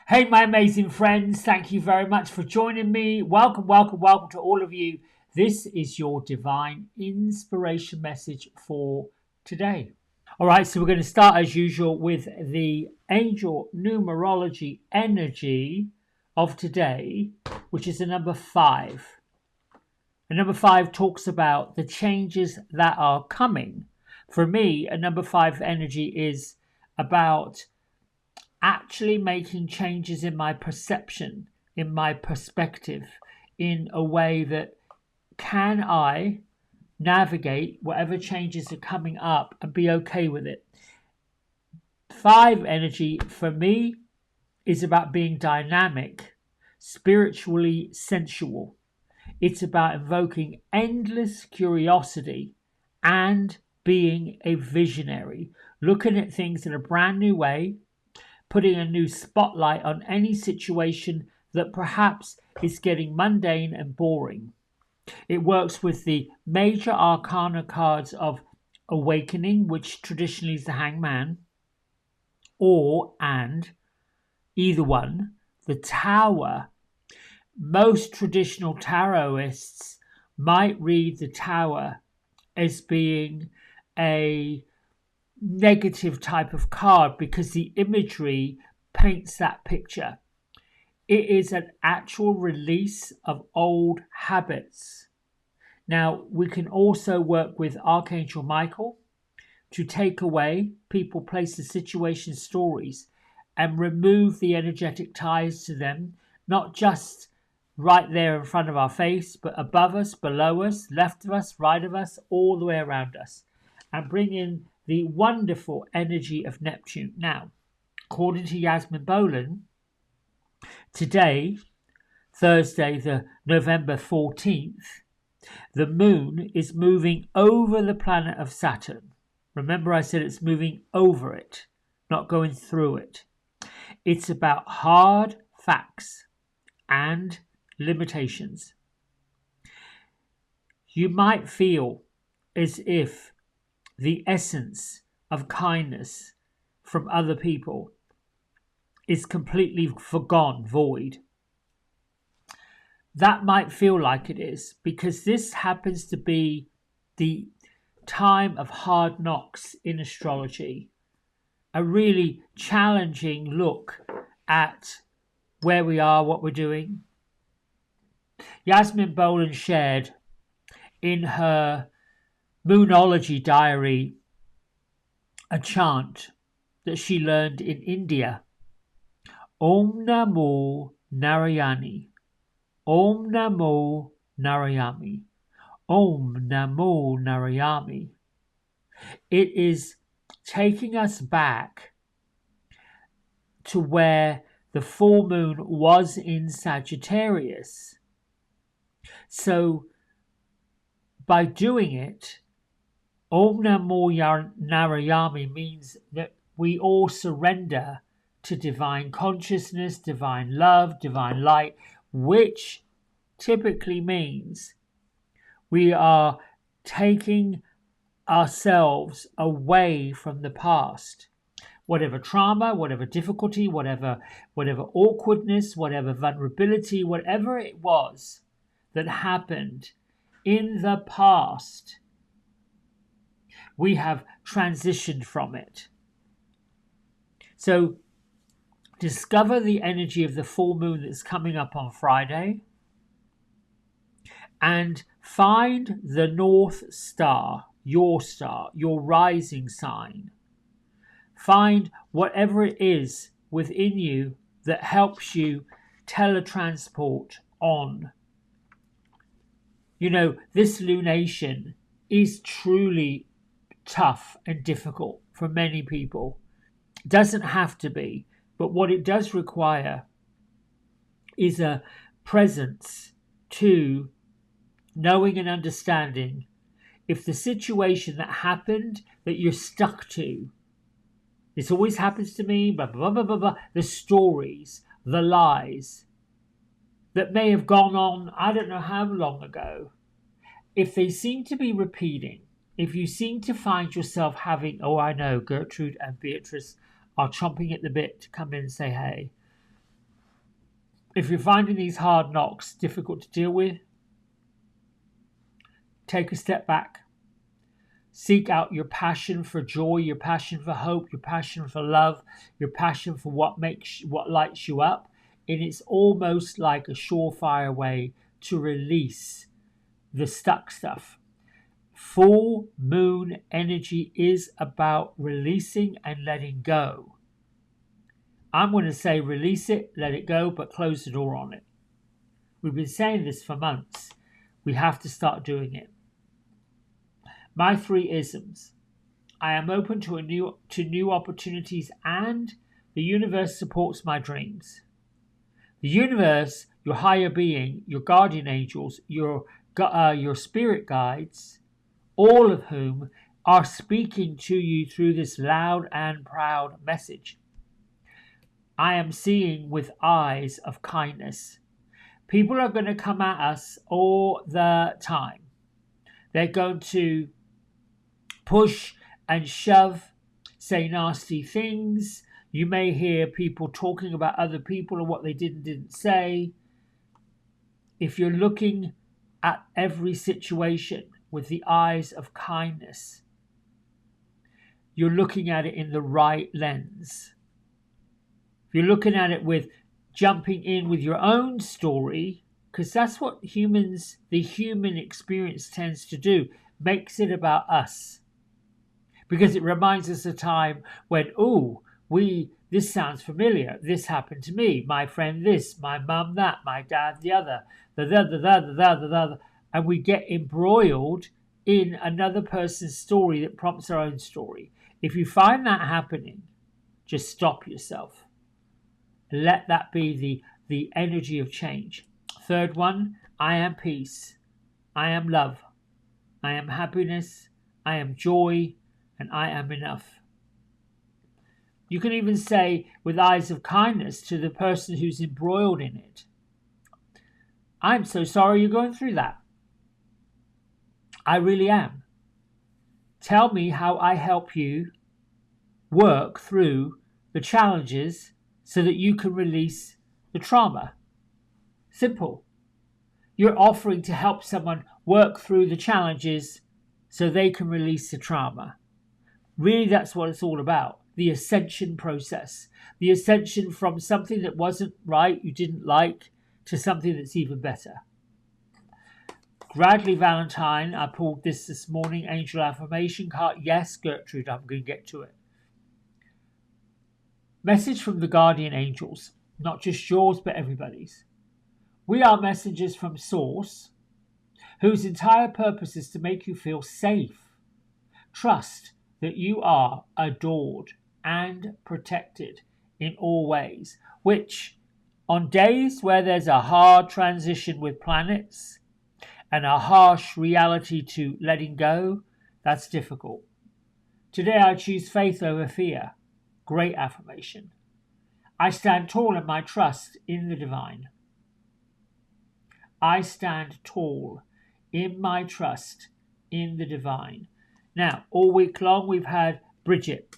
Hey, my amazing friends, thank you very much for joining me. Welcome to all of you. This is your divine inspiration message for today. All right, so we're going to start as usual with the angel numerology energy of today, which is the number 5. And number 5 talks about the changes that are coming. For me, a number 5 energy is about actually making changes in my perception, in my perspective, in a way that can I navigate whatever changes are coming up and be okay with it. 5 energy for me is about being dynamic, spiritually sensual. It's about invoking endless curiosity and being a visionary, looking at things in a brand new way, putting a new spotlight on any situation that perhaps is getting mundane and boring. It works with the major arcana cards of awakening, which traditionally is the hangman, and either one, the tower. Most traditional tarotists might read the tower as being a negative type of card because the imagery paints that picture. It is an actual release of old habits. Now, we can also work with Archangel Michael to take away people, places, situations, stories, and remove the energetic ties to them, not just right there in front of our face, but above us, below us, left of us, right of us, all the way around us, and bring in the wonderful energy of Neptune. Now, according to Yasmin Boland, today, Thursday, the November 14th, the moon is moving over the planet of Saturn. Remember, I said it's moving over it, not going through it. It's about hard facts and limitations. You might feel as if the essence of kindness from other people is completely forgone, void. That might feel like it is because this happens to be the time of hard knocks in astrology, a really challenging look at where we are, what we're doing. Yasmin Boland shared in her Moonology diary a chant that she learned in India. Om Namo Narayani. Om Namo Narayami. Om Namo Narayami. It is taking us back to where the full moon was in Sagittarius. So by doing it, Om Namo Narayami means that we all surrender to divine consciousness, divine love, divine light, which typically means we are taking ourselves away from the past. Whatever trauma, whatever difficulty, whatever awkwardness, whatever vulnerability, whatever it was that happened in the past, we have transitioned from it. So discover the energy of the full moon that's coming up on Friday and find the North Star, your rising sign. Find whatever it is within you that helps you teletransport on. You know, this lunation is truly tough and difficult for many people. It doesn't have to be, but what it does require is a presence to knowing and understanding if the situation that happened that you're stuck to, this always happens to me, blah, blah, blah, blah, blah, the stories, the lies that may have gone on, I don't know how long ago, if they seem to be repeating, if you seem to find yourself having, oh, I know, Gertrude and Beatrice are chomping at the bit to come in and say, hey, If you're finding these hard knocks difficult to deal with, take a step back. Seek out your passion for joy, your passion for hope, your passion for love, your passion for what lights you up. And it's almost like a surefire way to release the stuck stuff. Full moon energy is about releasing and letting go. I'm going to say release it, let it go, but close the door on it. We've been saying this for months. We have to start doing it. My 3 isms. I am open to new opportunities, and the universe supports my dreams. The universe, your higher being, your guardian angels, your spirit guides, all of whom are speaking to you through this loud and proud message. I am seeing with eyes of kindness. People are going to come at us all the time. They're going to push and shove, say nasty things. You may hear people talking about other people and what they did and didn't say. If you're looking at every situation with the eyes of kindness, you're looking at it in the right lens. If you're looking at it with jumping in with your own story, because that's what the human experience tends to do, makes it about us. Because it reminds us of a time when, this sounds familiar. This happened to me. My friend this, my mum that, my dad the other, and we get embroiled in another person's story that prompts our own story. If you find that happening, just stop yourself. Let that be the energy of change. Third one, I am peace. I am love. I am happiness. I am joy. And I am enough. You can even say with eyes of kindness to the person who's embroiled in it, I'm so sorry you're going through that. I really am. Tell me how I help you work through the challenges so that you can release the trauma. Simple. You're offering to help someone work through the challenges so they can release the trauma. Really, that's what it's all about. The ascension process. The ascension from something that wasn't right, you didn't like, to something that's even better. Bradley Valentine, I pulled this morning, Angel Affirmation card. Yes, Gertrude, I'm going to get to it. Message from the guardian angels. Not just yours, but everybody's. We are messengers from Source, whose entire purpose is to make you feel safe. Trust that you are adored and protected in all ways, which on days where there's a hard transition with planets and a harsh reality to letting go, that's difficult. Today I choose faith over fear. Great affirmation. I stand tall in my trust in the divine. I stand tall in my trust in the divine. Now, all week long we've had Bridget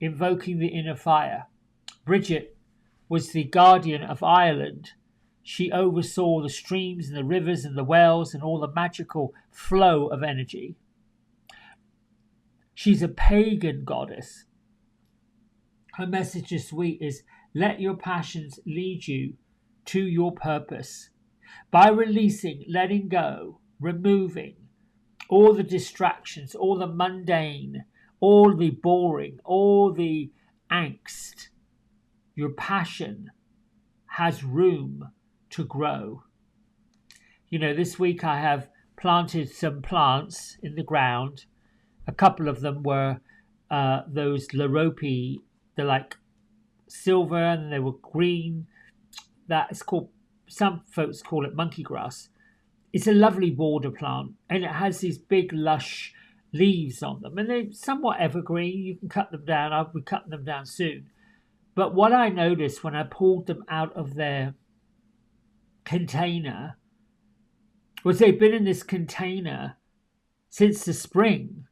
invoking the inner fire. Bridget was the guardian of Ireland. She oversaw the streams and the rivers and the wells and all the magical flow of energy. She's a pagan goddess. Her message this week is, let your passions lead you to your purpose. By releasing, letting go, removing all the distractions, all the mundane, all the boring, all the angst, your passion has room to grow. You know, this week I have planted some plants in the ground. A couple of them were those Lorope, they're like silver and they were green. That's called, some folks call it monkey grass. It's a lovely border plant and it has these big lush leaves on them and they're somewhat evergreen. You can cut them down. I'll be cutting them down soon. But what I noticed when I pulled them out of their container was they've been in this container since the spring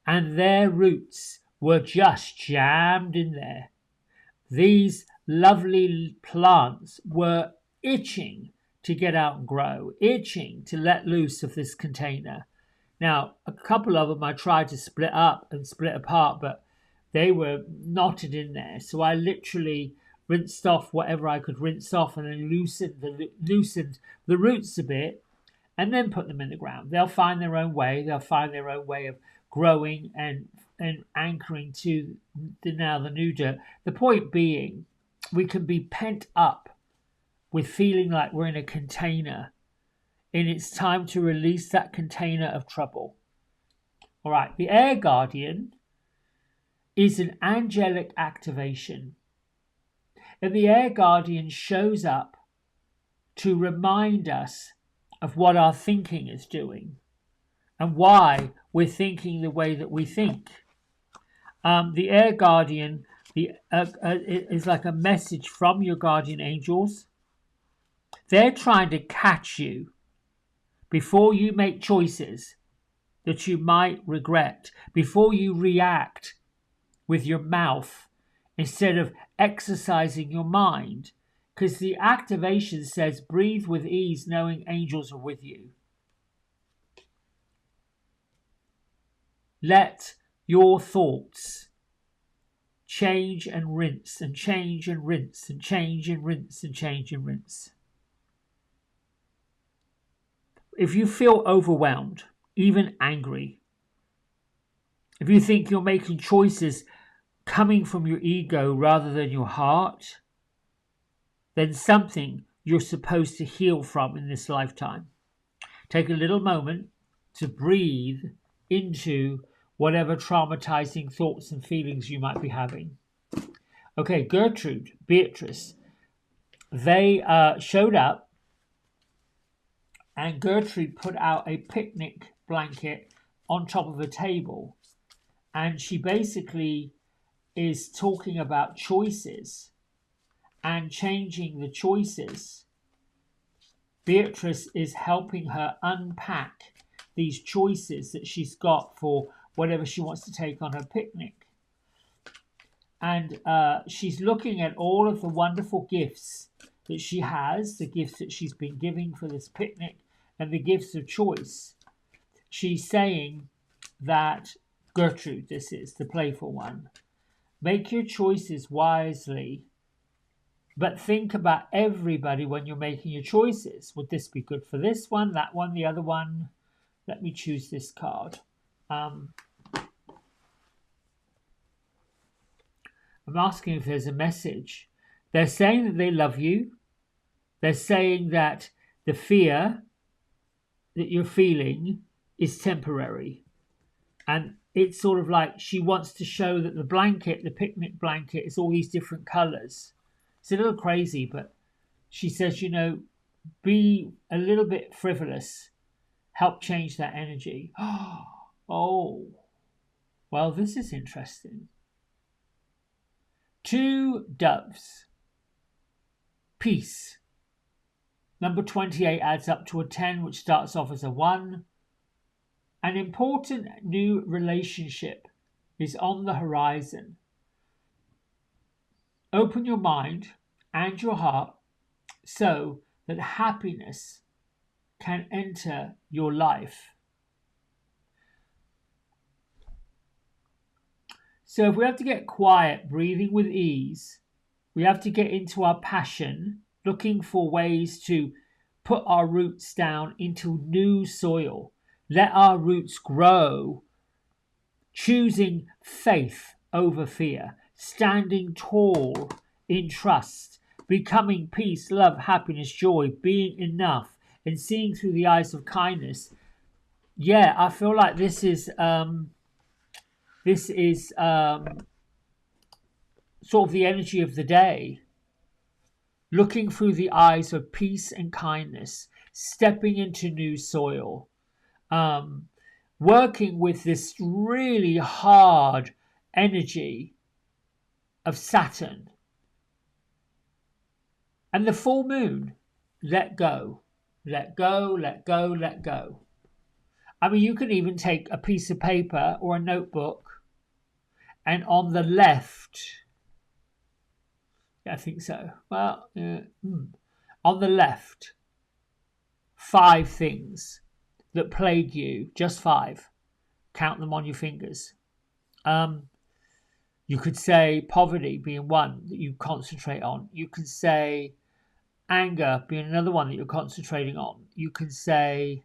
and their roots were just jammed in there. These lovely plants were itching to get out and grow, itching to let loose of this container. Now, a couple of them I tried to split up and split apart, but they were knotted in there. So I literally rinsed off whatever I could rinse off and then loosened the roots a bit and then put them in the ground. They'll find their own way. They'll find their own way of growing and anchoring to the new dirt. The point being, we can be pent up with feeling like we're in a container, and it's time to release that container of trouble. All right, the Air Guardian is an angelic activation, and the Air Guardian shows up to remind us of what our thinking is doing and why we're thinking the way that we think. The Air Guardian is like a message from your guardian angels. They're trying to catch you before you make choices that you might regret, before you react with your mouth instead of exercising your mind. Because the activation says, breathe with ease, knowing angels are with you. Let your thoughts change and rinse and change and rinse and change and rinse and change and rinse. If you feel overwhelmed, even angry, if you think you're making choices coming from your ego rather than your heart, then something you're supposed to heal from in this lifetime. Take a little moment to breathe into whatever traumatizing thoughts and feelings you might be having. Okay, Gertrude, Beatrice, they showed up, and Gertrude put out a picnic blanket on top of a table, and she basically is talking about choices and changing the choices. Beatrice is helping her unpack these choices that she's got for whatever she wants to take on her picnic. And she's looking at all of the wonderful gifts that she has, the gifts that she's been giving for this picnic, and the gifts of choice. She's saying that, Gertrude, this is the playful one, make your choices wisely, but think about everybody when you're making your choices. Would this be good for this one, that one, the other one? Let me choose this card. I'm asking if there's a message. They're saying that they love you. They're saying that the fear that you're feeling is temporary. And it's sort of like she wants to show that the blanket, the picnic blanket, is all these different colors. It's a little crazy, but she says, be a little bit frivolous. Help change that energy. Oh, well, this is interesting. 2 doves. Peace. Number 28 adds up to a 10, which starts off as a 1. An important new relationship is on the horizon. Open your mind and your heart so that happiness can enter your life. So if we have to get quiet, breathing with ease, we have to get into our passion, looking for ways to put our roots down into new soil. Let our roots grow, choosing faith over fear, standing tall in trust, becoming peace, love, happiness, joy, being enough, and seeing through the eyes of kindness. Yeah, I feel like this is sort of the energy of the day. Looking through the eyes of peace and kindness, stepping into new soil, working with this really hard energy of Saturn. And the full moon, let go, let go, let go, let go. I mean, you can even take a piece of paper or a notebook, and on the left, I think so. Well, On the left, 5 things that plague you, just 5. Count them on your fingers. You could say poverty being one that you concentrate on. You can say anger being another one that you're concentrating on. You can say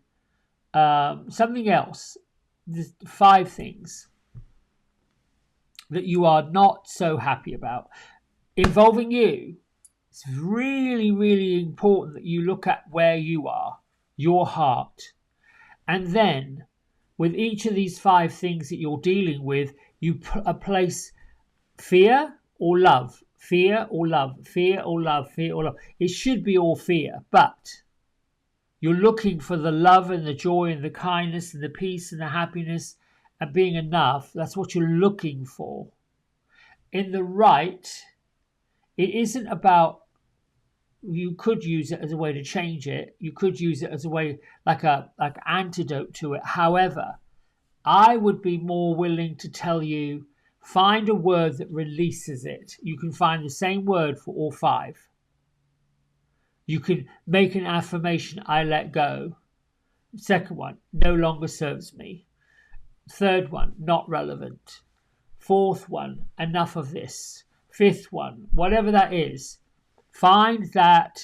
something else. There's 5 things that you are not so happy about involving you. It's really, really important that you look at where you are, your heart. And then with each of these 5 things that you're dealing with, you place fear or love, fear or love, fear or love, fear or love. It should be all fear, but you're looking for the love and the joy and the kindness and the peace and the happiness and being enough. That's what you're looking for. In the right, it isn't about, you could use it as a way to change it. You could use it as a way, like an antidote to it. However, I would be more willing to tell you, find a word that releases it. You can find the same word for all 5. You can make an affirmation, I let go. Second one, no longer serves me. Third one, not relevant. Fourth one, enough of this. Fifth one, whatever that is, find that.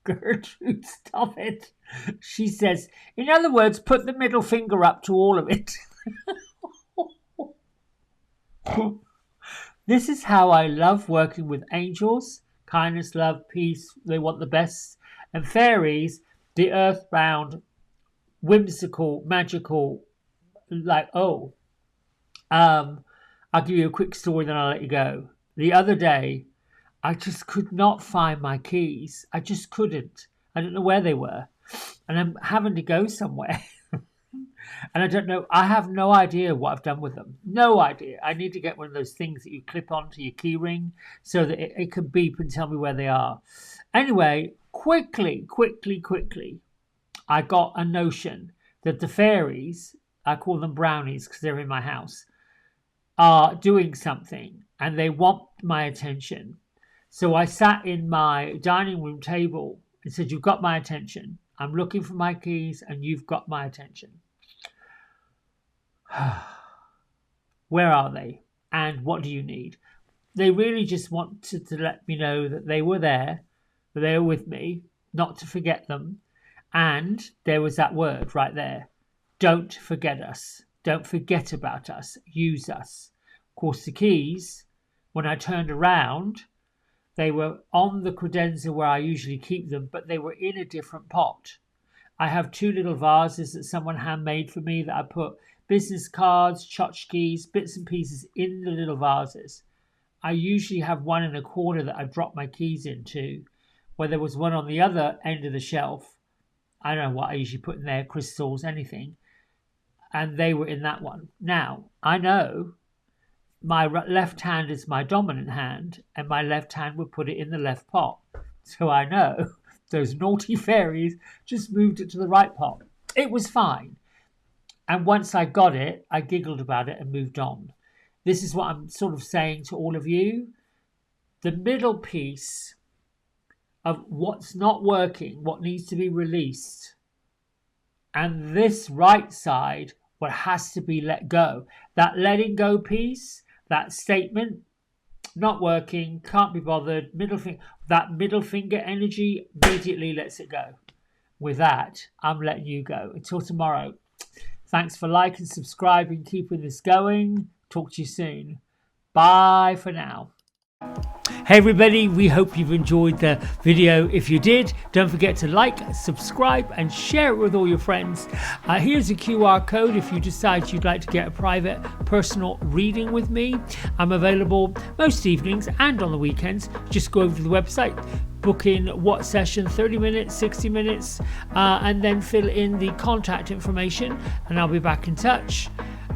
Gertrude, stop it. She says, in other words, put the middle finger up to all of it. This is how I love working with angels. Kindness, love, peace, they want the best. And fairies, the earthbound, whimsical, magical, like, I'll give you a quick story, then I'll let you go. The other day, I just could not find my keys. I just couldn't. I don't know where they were. And I'm having to go somewhere. And I don't know, I have no idea what I've done with them. No idea. I need to get one of those things that you clip onto your key ring so that it can beep and tell me where they are. Anyway, quickly, I got a notion that the fairies, I call them brownies because they're in my house, are doing something and they want my attention. So I sat in my dining room table and said, you've got my attention. I'm looking for my keys and you've got my attention. Where are they? And what do you need? They really just wanted to let me know that they were there, that they were with me, not to forget them. And there was that word right there. Don't forget us. Don't forget about us. Use us. Of course, the keys, when I turned around, they were on the credenza where I usually keep them, but they were in a different pot. I have 2 little vases that someone handmade for me that I put business cards, tchotchkes, bits and pieces in the little vases. I usually have one in a corner that I drop my keys into, where there was one on the other end of the shelf. I don't know what I usually put in there, crystals, anything. And they were in that one. Now, I know my left hand is my dominant hand, and my left hand would put it in the left pot. So I know those naughty fairies just moved it to the right pot. It was fine. And once I got it, I giggled about it and moved on. This is what I'm sort of saying to all of you. The middle piece of what's not working, what needs to be released, and this right side, what has to be let go. That letting go piece, that statement, not working, can't be bothered, that middle finger energy immediately lets it go. With that, I'm letting you go. Until tomorrow. Thanks for liking, subscribing, keeping this going. Talk to you soon. Bye for now. Hey everybody, we hope you've enjoyed the video. If you did, don't forget to like, subscribe and share it with all your friends. Here's a QR code if you decide you'd like to get a private personal reading with me. I'm available most evenings and on the weekends. Just go over to the website, book in what session, 30 minutes, 60 minutes, and then fill in the contact information and I'll be back in touch.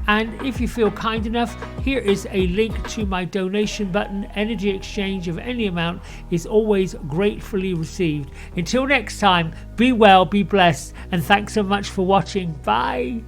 And if you feel kind enough, here is a link to my donation button. Energy exchange of any amount is always gratefully received. Until next time, be well, be blessed, and thanks so much for watching. Bye.